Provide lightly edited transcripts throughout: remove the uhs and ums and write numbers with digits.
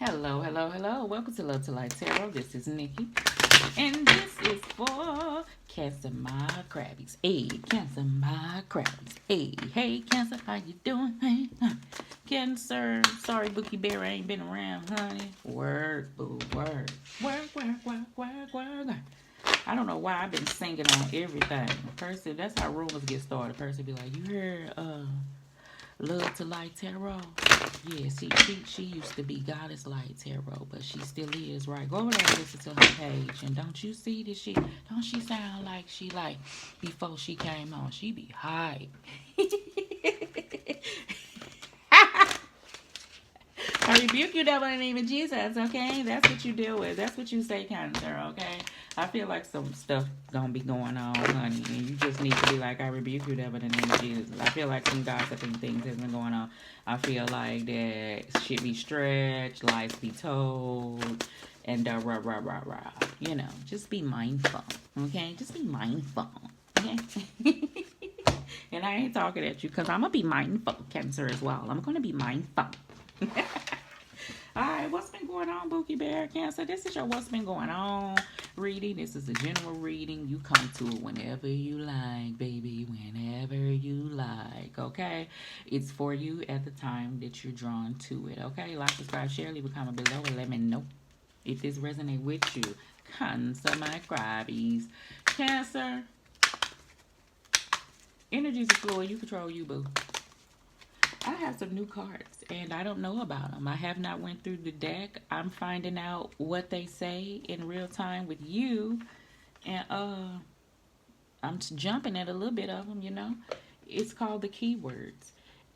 Hello, hello, hello. Welcome to Love to Light Tarot. This is Nikki. And this is for Cancer My Crabbies. Hey, Cancer My Crabbies. Hey, Cancer, how you doing? Hey, Cancer. Sorry, Bookie Bear, I ain't been around, honey. Word, boo, word. Word. I don't know why I've been singing on everything. Person, that's how rumors get started. Person be like, you heard, Love to Light Tarot. Yeah, see, she used to be Goddess Light Tarot, but she still is, right? Go over there and listen to her page. And don't you see that don't she sound like she like before she came on? She be high. I rebuke you, devil, in the name of Jesus, okay? That's what you deal with. That's what you say, Cancer, okay? I feel like some stuff gonna be going on, honey, and you just need to be like, I rebuke you, devil, in the name of Jesus. I feel like some gossiping things has been going on. I feel like that shit be stretched, lies be told, and rah. You know, just be mindful, okay? Just be mindful, okay? And I ain't talking at you because I'm gonna be mindful, Cancer, as well. I'm gonna be mindful. Alright, what's been going on, Bookie Bear, Cancer? This is your what's been going on reading. This is a general reading. You come to it whenever you like, baby, whenever you like, okay? It's for you at the time that you're drawn to it, okay? Like, subscribe, share, leave a comment below, and let me know if this resonates with you. Cancer, my crabbies. Cancer. Energies are fluid. You control you, boo. I have some new cards and I don't know about them. I have not went through the deck. I'm finding out what they say in real time with you, and I'm jumping at a little bit of them, you know. It's called the keywords: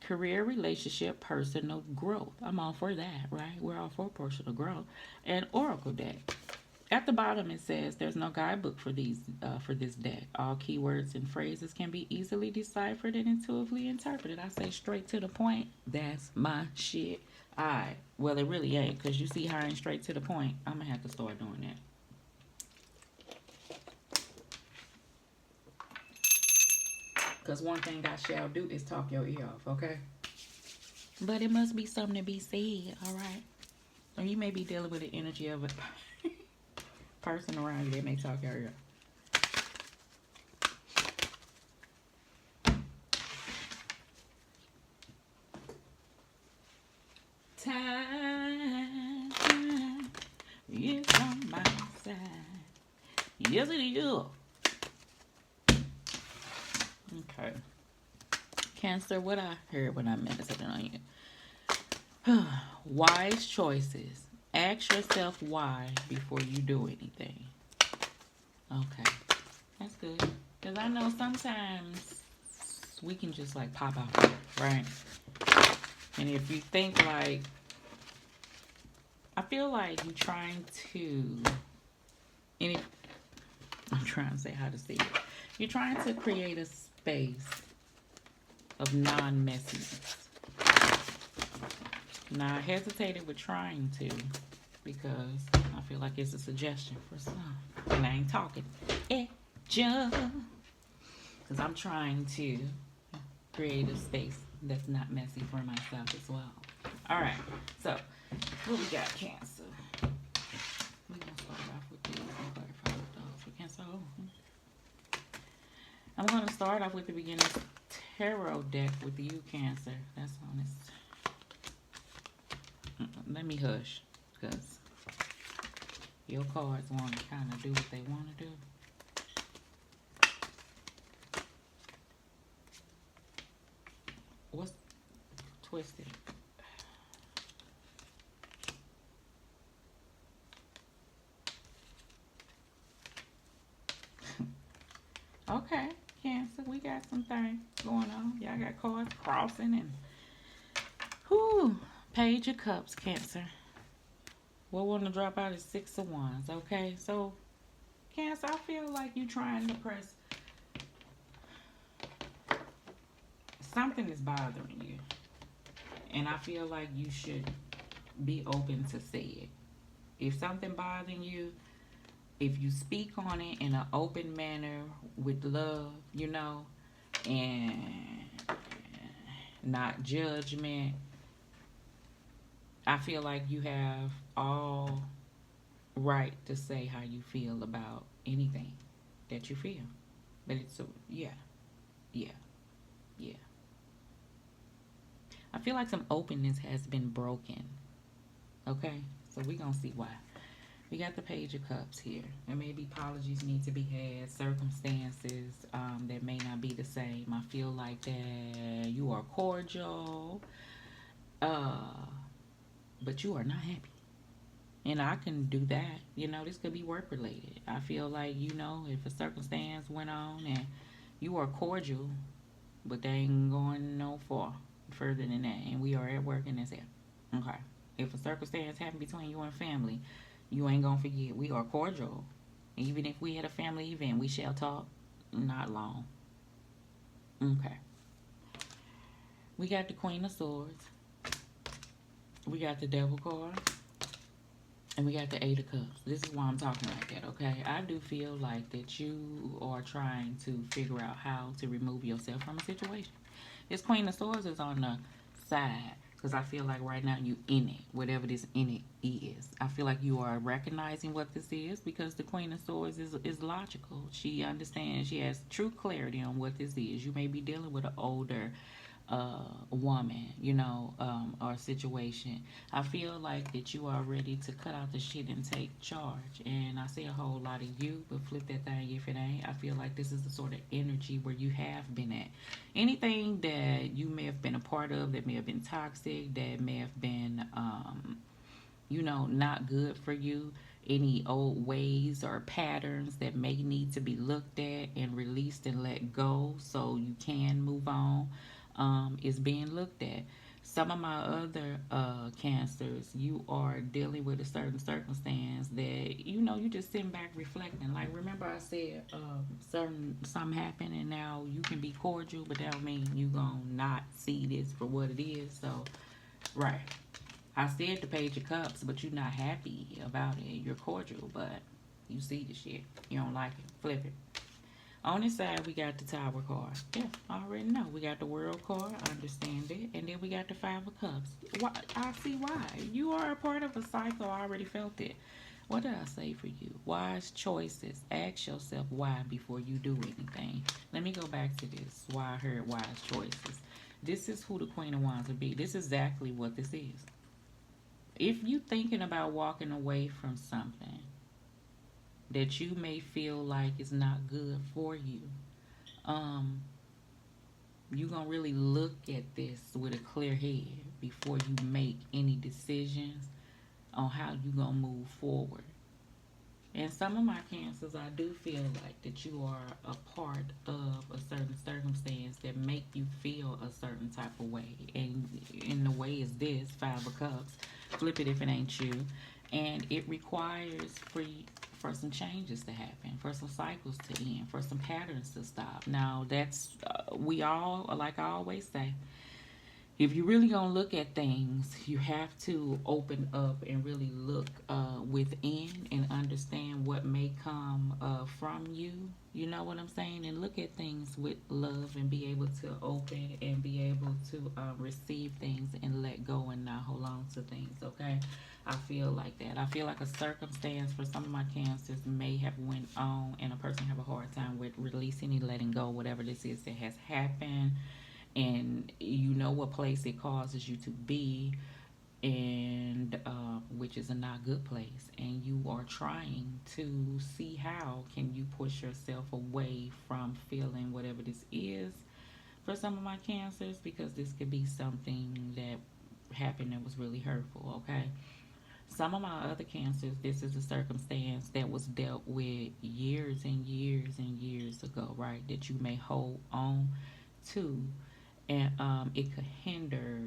career, relationship, personal growth. I'm all for that, right? We're all for personal growth. And oracle deck. At the bottom it says there's no guidebook for this deck. All keywords and phrases can be easily deciphered and intuitively interpreted. I say straight to the point. That's my shit. Alright. Well, it really ain't, because you see how I ain't straight to the point. I'm gonna have to start doing that. Because one thing I shall do is talk your ear off, okay? But it must be something to be said, alright? Or you may be dealing with the energy of a person around you that may talk your ear off. Time is on my side. Yes, it is. Okay. Cancer, what I heard when I meditated on you. Wise choices. Ask yourself why before you do anything. Okay. That's good. Because I know sometimes we can just like pop out, right? And if you think like, I feel like you're trying to, I'm trying to say how to say it. You're trying to create a space of non-messiness. Now, I hesitated with trying to because I feel like it's a suggestion for some. And I ain't talking because I'm trying to create a space that's not messy for myself as well. Alright, so what we got, Cancer? We're going to start off with these and clarify with those for Cancer. I'm going to start off with the beginner's tarot deck with you, Cancer. That's honest. Let me hush, because your cards want to kind of do what they want to do. What's twisted? Okay, Cancer, we got some things going on. Y'all got cards crossing and whoo, Page of Cups, Cancer. What want to drop out is Six of Wands, okay? So, Cancer, I feel like you trying to press. Something is bothering you. And I feel like you should be open to say it. If something bothering you, if you speak on it in an open manner with love, you know, and not judgment, I feel like you have all right to say how you feel about anything that you feel. But it's a, yeah, yeah, yeah. I feel like some openness has been broken. Okay, so we gonna see why. We got the Page of Cups here. There may be apologies need to be had, circumstances that may not be the same. I feel like that you are cordial, uh, but you are not happy. And I can do that. This could be work related. I feel like, if a circumstance went on and you are cordial, but they ain't going no further than that. And we are at work and that's it. Okay. If a circumstance happened between you and family, you ain't gonna forget. We are cordial. Even if we had a family event, we shall talk. Not long. Okay. We got the Queen of Swords. We got the Devil card. And we got the Eight of Cups. This is why I'm talking like that, okay? I do feel like that you are trying to figure out how to remove yourself from a situation. This Queen of Swords is on the side because I feel like right now you in it, whatever this in it is. I feel like you are recognizing what this is because the Queen of Swords is logical. She understands. She has true clarity on what this is. You may be dealing with an older woman, or situation. I feel like that you are ready to cut out the shit and take charge. And I see a whole lot of you, but flip that thing if it ain't. I feel like this is the sort of energy where you have been at. Anything that you may have been a part of that may have been toxic, that may have been, not good for you. Any old ways or patterns that may need to be looked at and released and let go so you can move on is being looked at. Some of my other cancers, you are dealing with a certain circumstance that you just sitting back reflecting. Like, remember I said something happened and now you can be cordial, but that don't mean you gonna not see this for what it is. So, right. I said the Page of Cups, but you're not happy about it. You're cordial, but you see the shit. You don't like it. Flip it. On this side, we got the Tower card. Yeah, I already know. We got the World card. I understand it. And then we got the Five of Cups. Why? I see why. You are a part of a cycle. I already felt it. What did I say for you? Wise choices. Ask yourself why before you do anything. Let me go back to this. Why I heard wise choices. This is who the Queen of Wands would be. This is exactly what this is. If you thinking about walking away from something that you may feel like is not good for you, you gonna really look at this with a clear head before you make any decisions on how you gonna move forward. And some of my cancers, I do feel like that you are a part of a certain circumstance that make you feel a certain type of way. And in the way is this, Five of Cups. Flip it if it ain't you. And it requires for some changes to happen, for some cycles to end, for some patterns to stop. Now, that's, we all, like I always say, if you're really gonna look at things, you have to open up and really look within and understand what may come from you. You know what I'm saying? And look at things with love and be able to open and be able to receive things and let go and not hold on to things. Okay, I feel like that. I feel like a circumstance for some of my cancers may have went on, and a person have a hard time with releasing and letting go whatever this is that has happened, and you know what place it causes you to be, and which is a not good place, and you are trying to see how can you push yourself away from feeling whatever this is for some of my cancers, because this could be something that happened that was really hurtful. Okay, some of my other cancers, this is a circumstance that was dealt with years and years and years ago, right, that you may hold on to, and it could hinder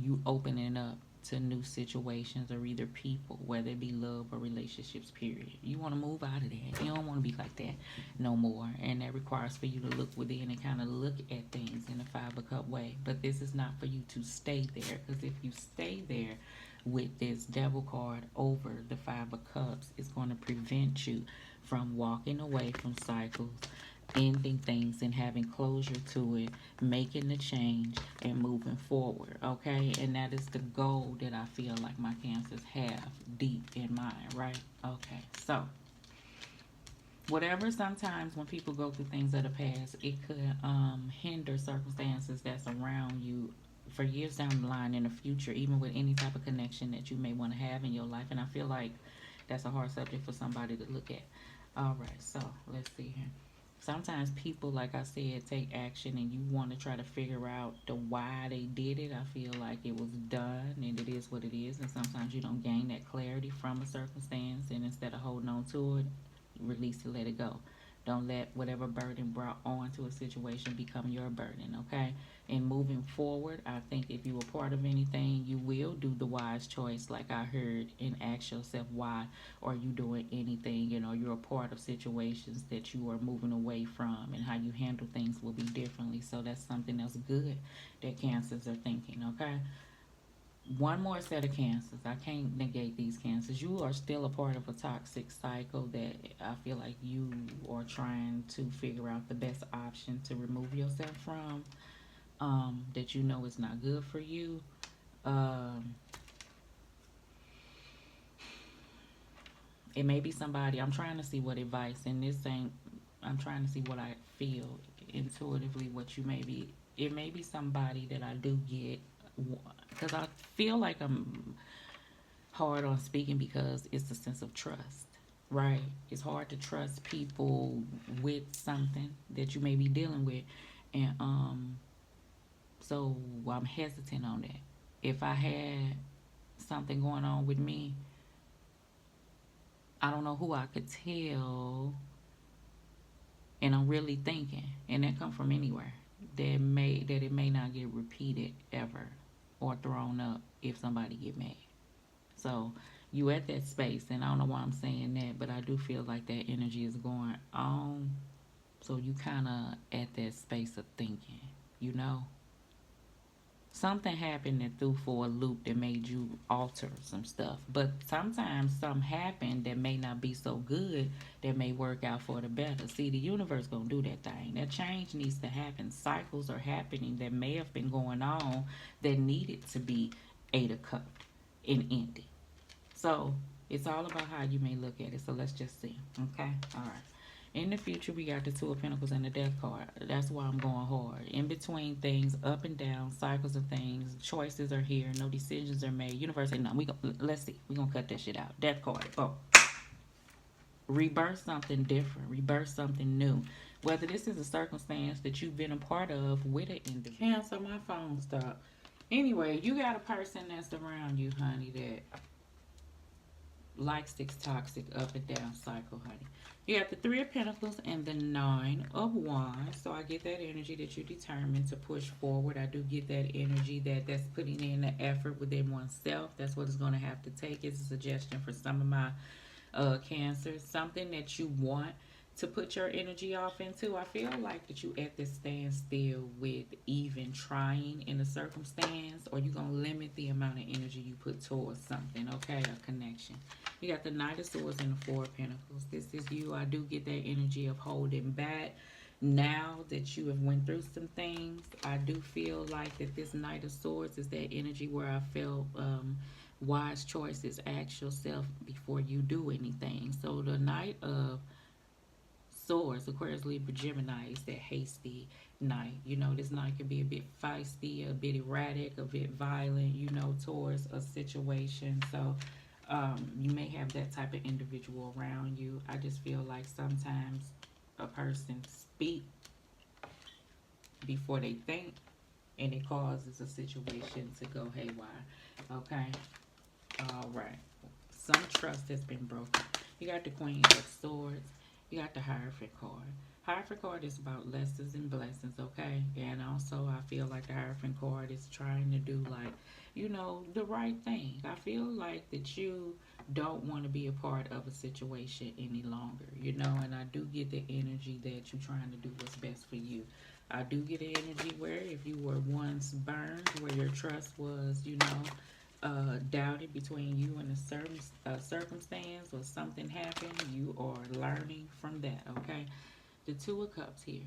you opening up to new situations or either people, whether it be love or relationships, period. You want to move out of that. You don't want to be like that no more. And that requires for you to look within and kind of look at things in a Five of Cup way. But this is not for you to stay there, because if you stay there with this Devil card over the Five of Cups, it's going to prevent you from walking away from cycles ending things and having closure to it, making the change and moving forward, okay? And that is the goal that I feel like my Cancers have deep in mind, right? Okay, so whatever, sometimes when people go through things of the past, it could hinder circumstances that's around you for years down the line in the future, even with any type of connection that you may want to have in your life. And I feel like that's a hard subject for somebody to look at. All right, so let's see here. Sometimes people, like I said, take action and you want to try to figure out the why they did it. I feel like it was done and it is what it is. And sometimes you don't gain that clarity from a circumstance, and instead of holding on to it, release it, let it go. Don't let whatever burden brought onto a situation become your burden, okay? And moving forward, I think if you were part of anything, you will do the wise choice, like I heard, and ask yourself, why are you doing anything? You know, you're a part of situations that you are moving away from, and how you handle things will be differently. So that's something that's good that Cancers are thinking, okay? One more set of Cancers. I can't negate these Cancers. You are still a part of a toxic cycle that I feel like you are trying to figure out the best option to remove yourself from. That you know is not good for you. Um, it may be somebody. I'm trying to see what advice, and this ain't. I'm trying to see what I feel intuitively. What you may be. It may be somebody that I do get, because I feel like I'm hard on speaking because it's a sense of trust, right? It's hard to trust people with something that you may be dealing with, and so I'm hesitant on that. If I had something going on with me, I don't know who I could tell, and I'm really thinking, and that come from anywhere. That it may not get repeated ever or thrown up if somebody get mad. So you at that space, and I don't know why I'm saying that, but I do feel like that energy is going on. So you kind of at that space of thinking, you know, something happened that threw for a loop that made you alter some stuff. But sometimes something happened that may not be so good, that may work out for the better. See, the universe gonna do that thing. That change needs to happen. Cycles are happening that may have been going on that needed to be Eight of Cups and ended. So it's all about how you may look at it. So let's just see. Okay? All right. In the future, we got the Two of Pentacles and the Death card. That's why I'm going hard. In between things, up and down, cycles of things, choices are here, no decisions are made. Universe say, no, let's see. We're going to cut that shit out. Death card. Oh. Rebirth something different. Rebirth something new. Whether this is a circumstance that you've been a part of with an individual. Cancel, my phone stopped. Anyway, you got a person that's around you, honey, that likes this toxic up and down cycle, honey. You have the Three of Pentacles and the Nine of Wands. So I get that energy that you're determined to push forward. I do get that energy that's putting in the effort within oneself. That's what it's going to have to take. It's a suggestion for some of my Cancers. Something that you want to put your energy off into. I feel like that you at this standstill with even trying in a circumstance, or you're going to limit the amount of energy you put towards something, okay? A connection. You got the Knight of Swords and the Four of Pentacles. This is you. I do get that energy of holding back. Now that you have went through some things, I do feel like that this Knight of Swords is that energy where I felt wise choices. Ask yourself before you do anything. So the Knight of Swords, Aquarius, Libra, Gemini is that hasty night. You know, this night can be a bit feisty, a bit erratic, a bit violent, you know, towards a situation. So you may have that type of individual around you. I just feel like sometimes a person speak before they think, and it causes a situation to go haywire. Okay? All right. Some trust has been broken. You got the Queen of Swords. You got the Hierophant card. Hierophant card is about lessons and blessings, okay? And also, I feel like the Hierophant card is trying to do, like, you know, the right thing. I feel like that you don't want to be a part of a situation any longer, you know? And I do get the energy that you're trying to do what's best for you. I do get the energy where if you were once burned, where your trust was, you know, doubted between you and a certain circumstance, or something happened, you are learning from that, okay? The Two of Cups here.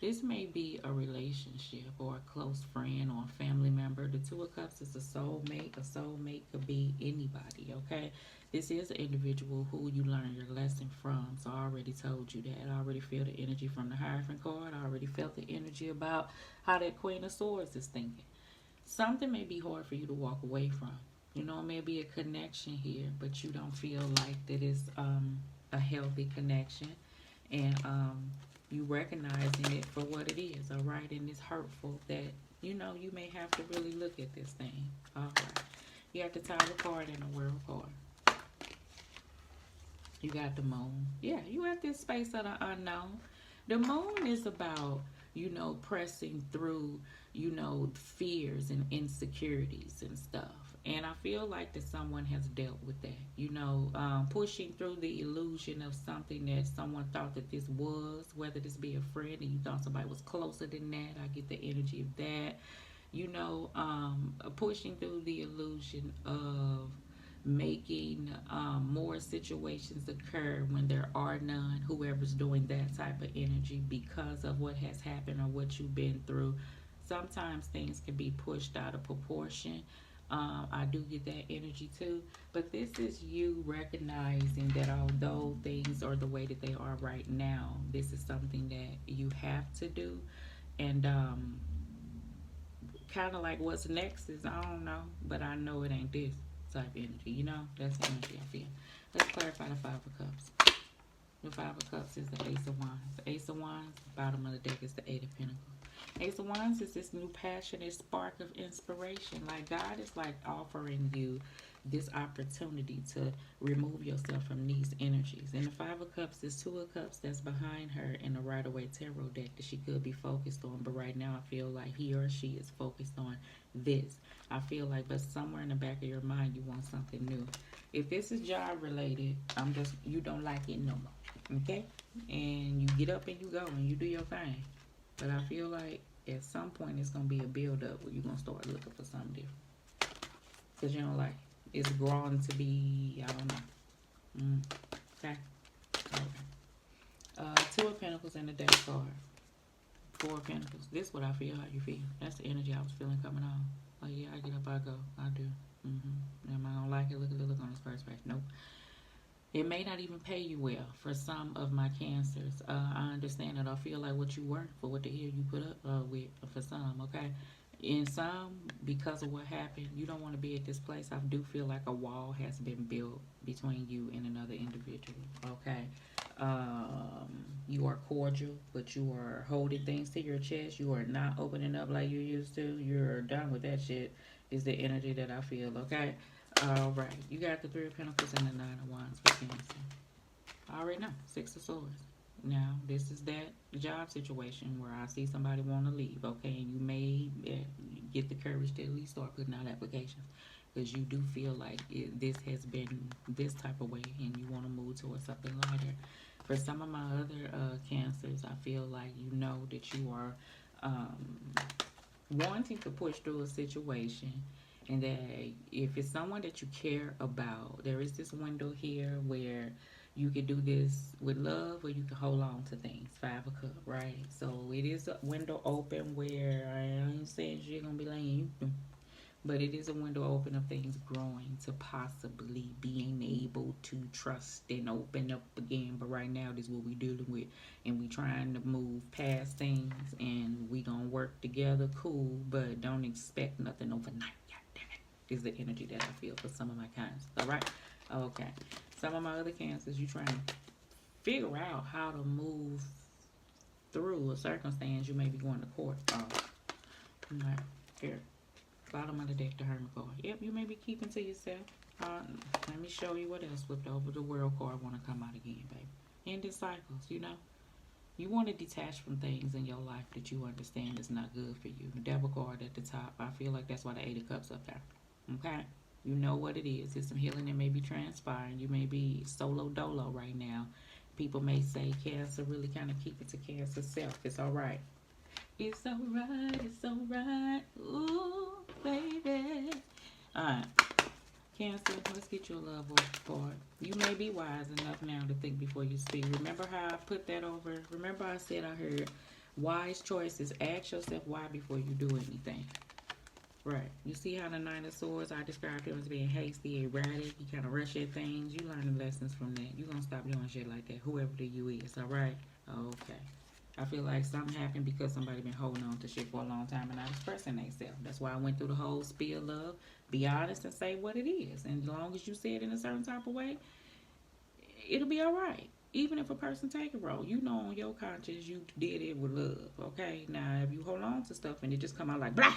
This may be a relationship or a close friend or a family member. The Two of Cups is a soulmate. A soulmate could be anybody, okay? This is an individual who you learn your lesson from. So I already told you that. I already feel the energy from the Hierophant card. I already felt the energy about how that Queen of Swords is thinking. Something may be hard for you to walk away from. You know, it may be a connection here, but you don't feel like that is a healthy connection. And you recognizing it for what it is, all right? And it's hurtful that, you know, you may have to really look at this thing. All right. You got the Tower card and the World card. You got the Moon. Yeah, you at this space of the unknown. The Moon is about, you know, pressing through, you know, fears and insecurities and stuff. And I feel like that someone has dealt with that, you know, pushing through the illusion of something that someone thought that this was, whether this be a friend and you thought somebody was closer than that. I get the energy of that, you know, pushing through the illusion of making more situations occur when there are none. Whoever's doing that type of energy because of what has happened or what you've been through. Sometimes things can be pushed out of proportion. I do get that energy too. But this is you recognizing that although things are the way that they are right now, this is something that you have to do. And kind of like what's next is, I don't know, but I know it ain't this type of energy. You know, that's the energy I feel. Let's clarify the Five of Cups. The Five of Cups is the Ace of Wands. The Ace of Wands, the bottom of the deck is the Eight of Pentacles. Ace of Wands is this new passionate spark of inspiration. Like God is like offering you this opportunity to remove yourself from these energies. And the Five of Cups is Two of Cups that's behind her in the Rider-Waite Tarot deck that she could be focused on. But right now I feel like he or she is focused on this. I feel like, but somewhere in the back of your mind you want something new. If this is job related, you don't like it no more. Okay? And you get up and you go and you do your thing. But I feel like at some point it's going to be a build up where you're going to start looking for something different. Because you don't like it. It's growing to be, I don't know. Okay. Two of Pentacles and the Death card. Four of Pentacles. This is what I feel, how you feel. That's the energy I was feeling coming on. Like, yeah, I get up, I go. I do. Am I going to like it? Look at the look on this first page. Nope. It may not even pay you well for some of my cancers. I understand that. I feel like what you work for, what the hell you put up with for some, okay? In some, because of what happened, you don't want to be at this place. I do feel like a wall has been built between you and another individual, okay? You are cordial, but you are holding things to your chest. You are not opening up like you used to. You're done with that shit, is the energy that I feel, okay? All right. You got the Three of Pentacles and the Nine of Wands for Cancer. I already know. Six of Swords. Now, this is that job situation where I see somebody want to leave, okay? And you may get the courage to at least start putting out applications because you do feel like this has been this type of way and you want to move towards something lighter. For some of my other cancers, I feel like you know that you are wanting to push through a situation, and that if it's someone that you care about, there is this window here where you can do this with love or you can hold on to things. Five of Cups, right? So it is a window open where I ain't saying you're going to be laying, but it is a window open of things growing to possibly being able to trust and open up again. But right now, this is what we're dealing with. And we trying to move past things and we going to work together. Cool, but don't expect nothing overnight. Is the energy that I feel for some of my cancers. All right? Okay. Some of my other cancers, you trying to figure out how to move through a circumstance. You may be going to court. Right. Here. Bottom of the deck, the Hermit card. Yep, you may be keeping to yourself. Let me show you what else flipped over. The World card want to come out again, baby. Ending cycles, you know. You want to detach from things in your life that you understand is not good for you. Devil card at the top. I feel like that's why the Eight of Cups up there. Okay, you know what it is. It's some healing that may be transpiring. You may be solo dolo right now. People may say Cancer, really kind of keep it to Cancer self. It's all right. It's all right. It's all right. Ooh, baby. All right. Cancer, let's get your love card. You may be wise enough now to think before you speak. Remember how I put that over? Remember I said I heard wise choices. Ask yourself why before you do anything. Right. You see how the Nine of Swords, I described him as being hasty, erratic. You kind of rush at things. You learn the lessons from that. You're going to stop doing shit like that, whoever the you is, all right? Okay. I feel like something happened because somebody been holding on to shit for a long time and not expressing themselves. That's why I went through the whole spiel of be honest and say what it is. And as long as you say it in a certain type of way, it'll be all right. Even if a person take it wrong, you know on your conscience you did it with love. Okay. Now if you hold on to stuff and it just come out like blah,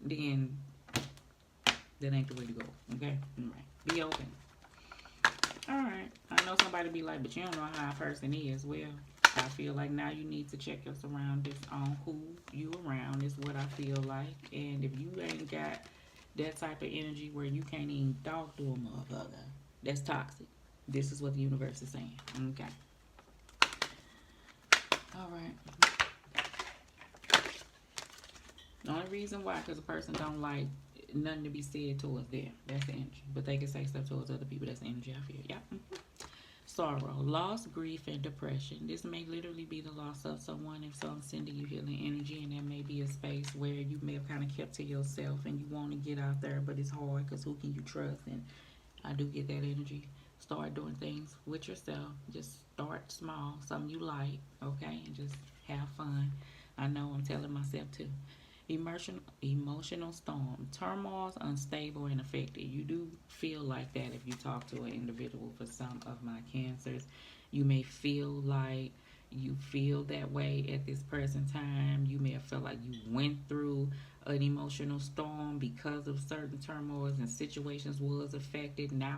then that ain't the way to go. Okay? Alright. Be open. Alright. I know somebody be like, but you don't know how a person is. Well, I feel like now you need to check your surroundings on who you around is what I feel like. And if you ain't got that type of energy where you can't even talk to a motherfucker, that's toxic. This is what the universe is saying. Okay. Alright. The only reason why, because a person don't like nothing to be said towards them. That's the energy. But they can say stuff towards other people. That's the energy I feel. Yeah. Sorrow, loss, grief, and depression. This may literally be the loss of someone, if so I'm sending you healing energy, and there may be a space where you may have kind of kept to yourself and you want to get out there, but it's hard because who can you trust? And I do get that energy. Start doing things with yourself. Just start small, something you like, okay, and just have fun. I know I'm telling myself too. Emotional storm, turmoil, unstable, and affected. You do feel like that if you talk to an individual. For some of my cancers, you may feel like you feel that way at this present time. You may have felt like you went through an emotional storm because of certain turmoils and situations was affected. Now